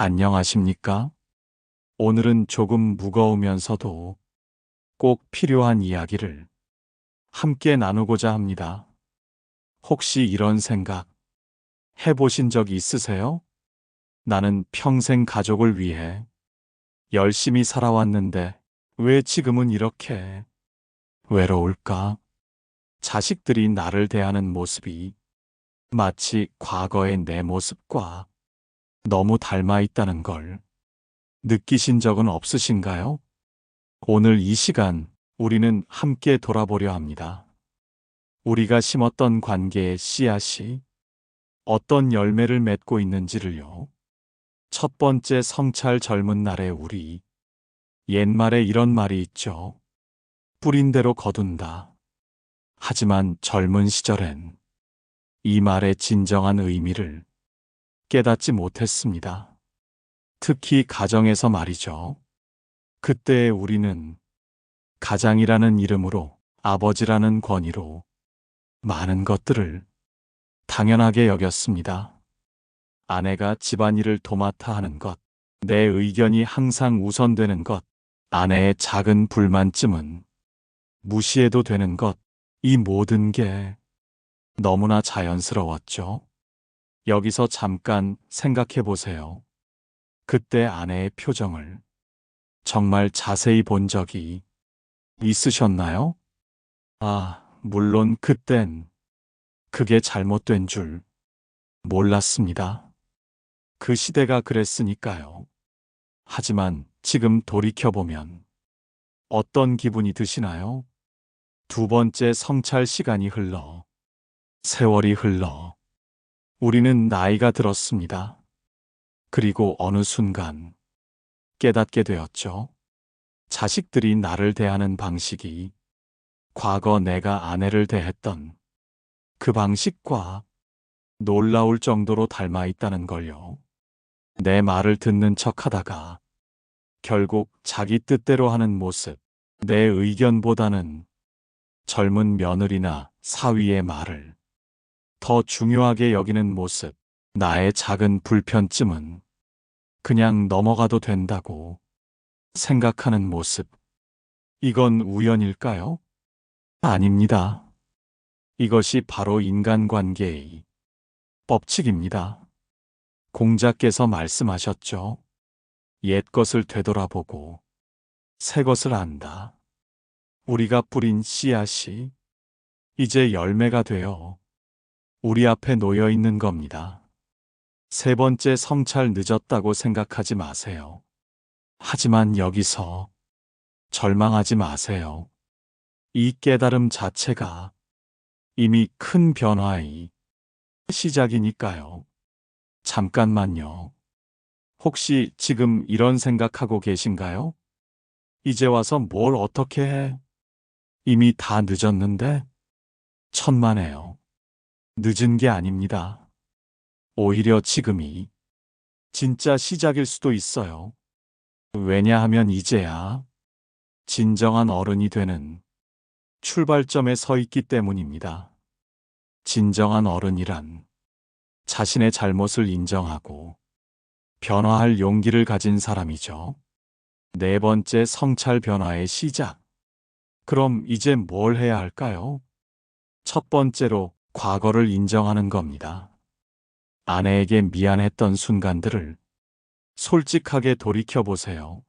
안녕하십니까? 오늘은 조금 무거우면서도 꼭 필요한 이야기를 함께 나누고자 합니다. 혹시 이런 생각 해보신 적 있으세요? 나는 평생 가족을 위해 열심히 살아왔는데 왜 지금은 이렇게 외로울까? 자식들이 나를 대하는 모습이 마치 과거의 내 모습과 너무 닮아 있다는 걸 느끼신 적은 없으신가요? 오늘 이 시간 우리는 함께 돌아보려 합니다. 우리가 심었던 관계의 씨앗이 어떤 열매를 맺고 있는지를요. 첫 번째 성찰 젊은 날의 우리. 옛말에 이런 말이 있죠. 뿌린 대로 거둔다. 하지만 젊은 시절엔 이 말의 진정한 의미를 깨닫지 못했습니다. 특히 가정에서 말이죠. 그때 우리는 가장이라는 이름으로, 아버지라는 권위로 많은 것들을 당연하게 여겼습니다. 아내가 집안일을 도맡아 하는 것, 내 의견이 항상 우선되는 것, 아내의 작은 불만쯤은 무시해도 되는 것, 이 모든 게 너무나 자연스러웠죠. 여기서 잠깐 생각해 보세요. 그때 아내의 표정을 정말 자세히 본 적이 있으셨나요? 물론 그땐 그게 잘못된 줄 몰랐습니다. 그 시대가 그랬으니까요. 하지만 지금 돌이켜보면 어떤 기분이 드시나요? 두 번째 성찰 시간이 흘러, 세월이 흘러, 우리는 나이가 들었습니다. 그리고 어느 순간 깨닫게 되었죠. 자식들이 나를 대하는 방식이 과거 내가 아내를 대했던 그 방식과 놀라울 정도로 닮아 있다는 걸요. 내 말을 듣는 척 하다가 결국 자기 뜻대로 하는 모습, 내 의견보다는 젊은 며느리나 사위의 말을 더 중요하게 여기는 모습, 나의 작은 불편쯤은 그냥 넘어가도 된다고 생각하는 모습. 이건 우연일까요? 아닙니다. 이것이 바로 인간관계의 법칙입니다. 공자께서 말씀하셨죠. 옛 것을 되돌아보고 새 것을 안다. 우리가 뿌린 씨앗이 이제 열매가 되어 우리 앞에 놓여 있는 겁니다. 세 번째 성찰 늦었다고 생각하지 마세요. 하지만 여기서 절망하지 마세요. 이 깨달음 자체가 이미 큰 변화의 시작이니까요. 잠깐만요. 혹시 지금 이런 생각하고 계신가요? 이제 와서 뭘 어떻게 해? 이미 다 늦었는데? 천만에요. 늦은 게 아닙니다. 오히려 지금이 진짜 시작일 수도 있어요. 왜냐하면 이제야 진정한 어른이 되는 출발점에 서 있기 때문입니다. 진정한 어른이란 자신의 잘못을 인정하고 변화할 용기를 가진 사람이죠. 네 번째 성찰 변화의 시작. 그럼 이제 뭘 해야 할까요? 첫 번째로 과거를 인정하는 겁니다. 아내에게 미안했던 순간들을 솔직하게 돌이켜보세요.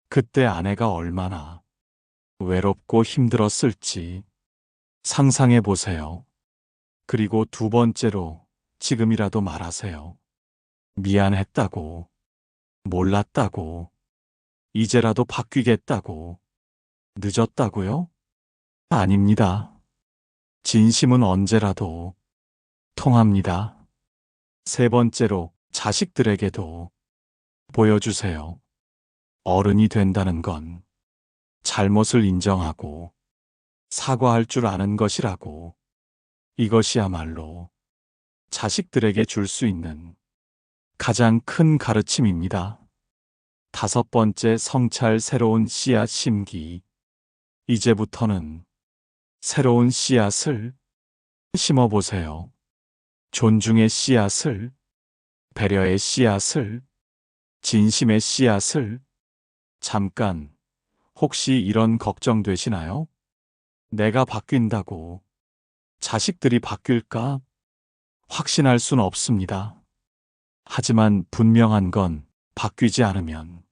그때 아내가 얼마나 외롭고 힘들었을지 상상해보세요. 그리고 두 번째로 지금이라도 말하세요. 미안했다고, 몰랐다고, 이제라도 바뀌겠다고, 늦었다고요? 아닙니다. 진심은 언제라도 통합니다. 세 번째로 자식들에게도 보여주세요. 어른이 된다는 건 잘못을 인정하고 사과할 줄 아는 것이라고. 이것이야말로 자식들에게 줄 수 있는 가장 큰 가르침입니다. 다섯 번째 성찰 새로운 씨앗 심기. 이제부터는 새로운 씨앗을 심어보세요. 존중의 씨앗을, 배려의 씨앗을, 진심의 씨앗을 잠깐 혹시 이런 걱정 되시나요? 내가 바뀐다고 자식들이 바뀔까? 확신할 순 없습니다. 하지만 분명한 건 바뀌지 않으면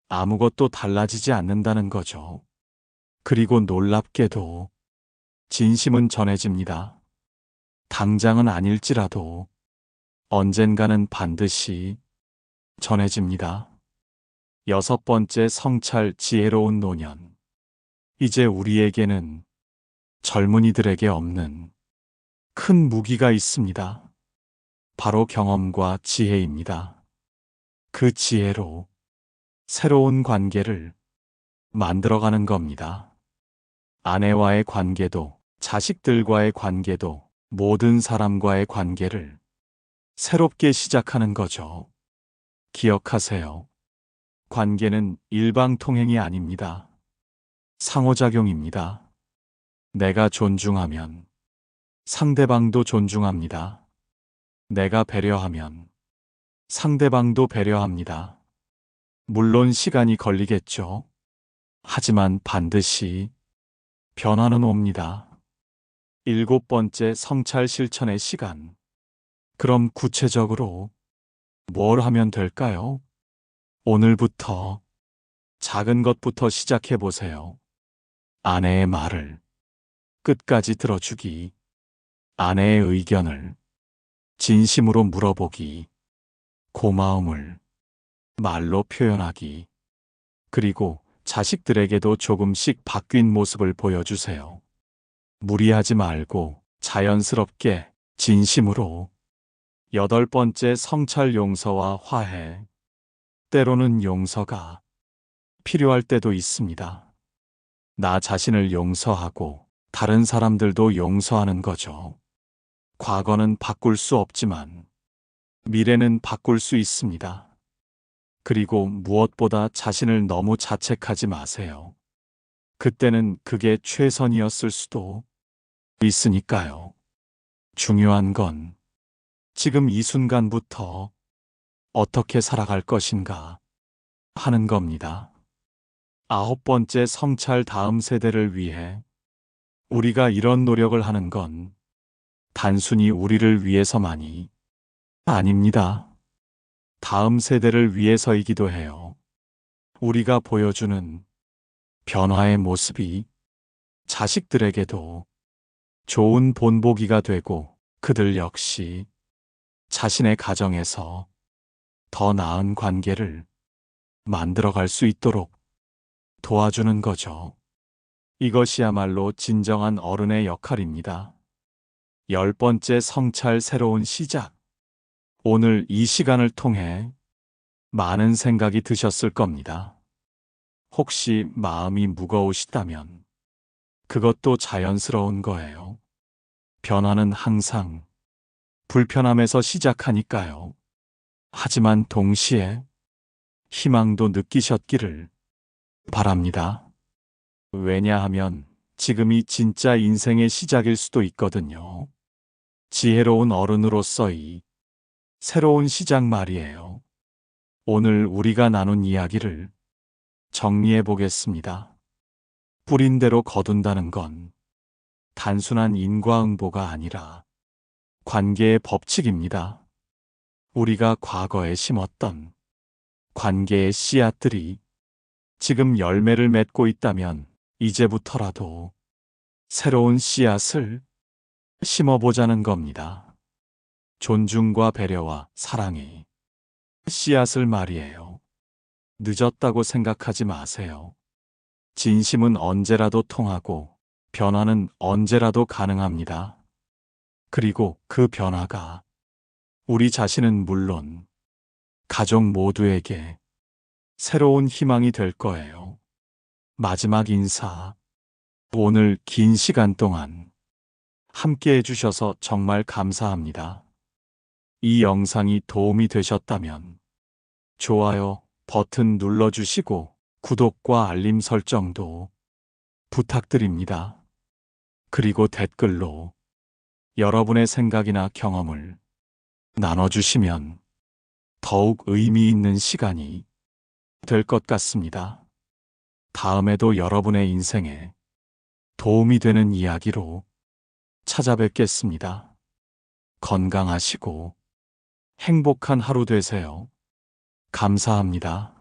아무것도 달라지지 않는다는 거죠. 그리고 놀랍게도 진심은 전해집니다. 당장은 아닐지라도 언젠가는 반드시 전해집니다. 여섯 번째, 성찰, 지혜로운 노년. 이제 우리에게는 젊은이들에게 없는 큰 무기가 있습니다. 바로 경험과 지혜입니다. 그 지혜로 새로운 관계를 만들어가는 겁니다. 아내와의 관계도, 자식들과의 관계도, 모든 사람과의 관계를 새롭게 시작하는 거죠. 기억하세요. 관계는 일방통행이 아닙니다. 상호작용입니다. 내가 존중하면 상대방도 존중합니다. 내가 배려하면 상대방도 배려합니다. 물론 시간이 걸리겠죠. 하지만 반드시 변화는 옵니다. 일곱 번째, 성찰 실천의 시간. 그럼 구체적으로 뭘 하면 될까요? 오늘부터 작은 것부터 시작해 보세요. 아내의 말을 끝까지 들어주기, 아내의 의견을 진심으로 물어보기, 고마움을 말로 표현하기, 그리고 자식들에게도 조금씩 바뀐 모습을 보여주세요. 무리하지 말고 자연스럽게 진심으로. 여덟 번째, 성찰, 용서와 화해. 때로는 용서가 필요할 때도 있습니다. 나 자신을 용서하고 다른 사람들도 용서하는 거죠. 과거는 바꿀 수 없지만 미래는 바꿀 수 있습니다. 그리고 무엇보다 자신을 너무 자책하지 마세요. 그때는 그게 최선이었을 수도 있으니까요. 중요한 건 지금 이 순간부터 어떻게 살아갈 것인가 하는 겁니다. 아홉 번째, 성찰, 다음 세대를 위해. 우리가 이런 노력을 하는 건 단순히 우리를 위해서만이 아닙니다. 다음 세대를 위해서이기도 해요. 우리가 보여주는 변화의 모습이 자식들에게도 좋은 본보기가 되고 그들 역시 자신의 가정에서 더 나은 관계를 만들어갈 수 있도록 도와주는 거죠. 이것이야말로 진정한 어른의 역할입니다. 열 번째, 성찰, 새로운 시작. 오늘 이 시간을 통해 많은 생각이 드셨을 겁니다. 혹시 마음이 무거우시다면 그것도 자연스러운 거예요. 변화는 항상 불편함에서 시작하니까요. 하지만 동시에 희망도 느끼셨기를 바랍니다. 왜냐하면 지금이 진짜 인생의 시작일 수도 있거든요. 지혜로운 어른으로서의 새로운 시작 말이에요. 오늘 우리가 나눈 이야기를 정리해 보겠습니다. 뿌린 대로 거둔다는 건 단순한 인과응보가 아니라 관계의 법칙입니다. 우리가 과거에 심었던 관계의 씨앗들이 지금 열매를 맺고 있다면 이제부터라도 새로운 씨앗을 심어보자는 겁니다. 존중과 배려와 사랑이 씨앗을 말이에요. 늦었다고 생각하지 마세요. 진심은 언제라도 통하고 변화는 언제라도 가능합니다. 그리고 그 변화가 우리 자신은 물론 가족 모두에게 새로운 희망이 될 거예요. 마지막 인사. 오늘 긴 시간 동안 함께 해주셔서 정말 감사합니다. 이 영상이 도움이 되셨다면 좋아요 버튼 눌러주시고 구독과 알림 설정도 부탁드립니다. 그리고 댓글로 여러분의 생각이나 경험을 나눠주시면 더욱 의미 있는 시간이 될 것 같습니다. 다음에도 여러분의 인생에 도움이 되는 이야기로 찾아뵙겠습니다. 건강하시고 행복한 하루 되세요. 감사합니다.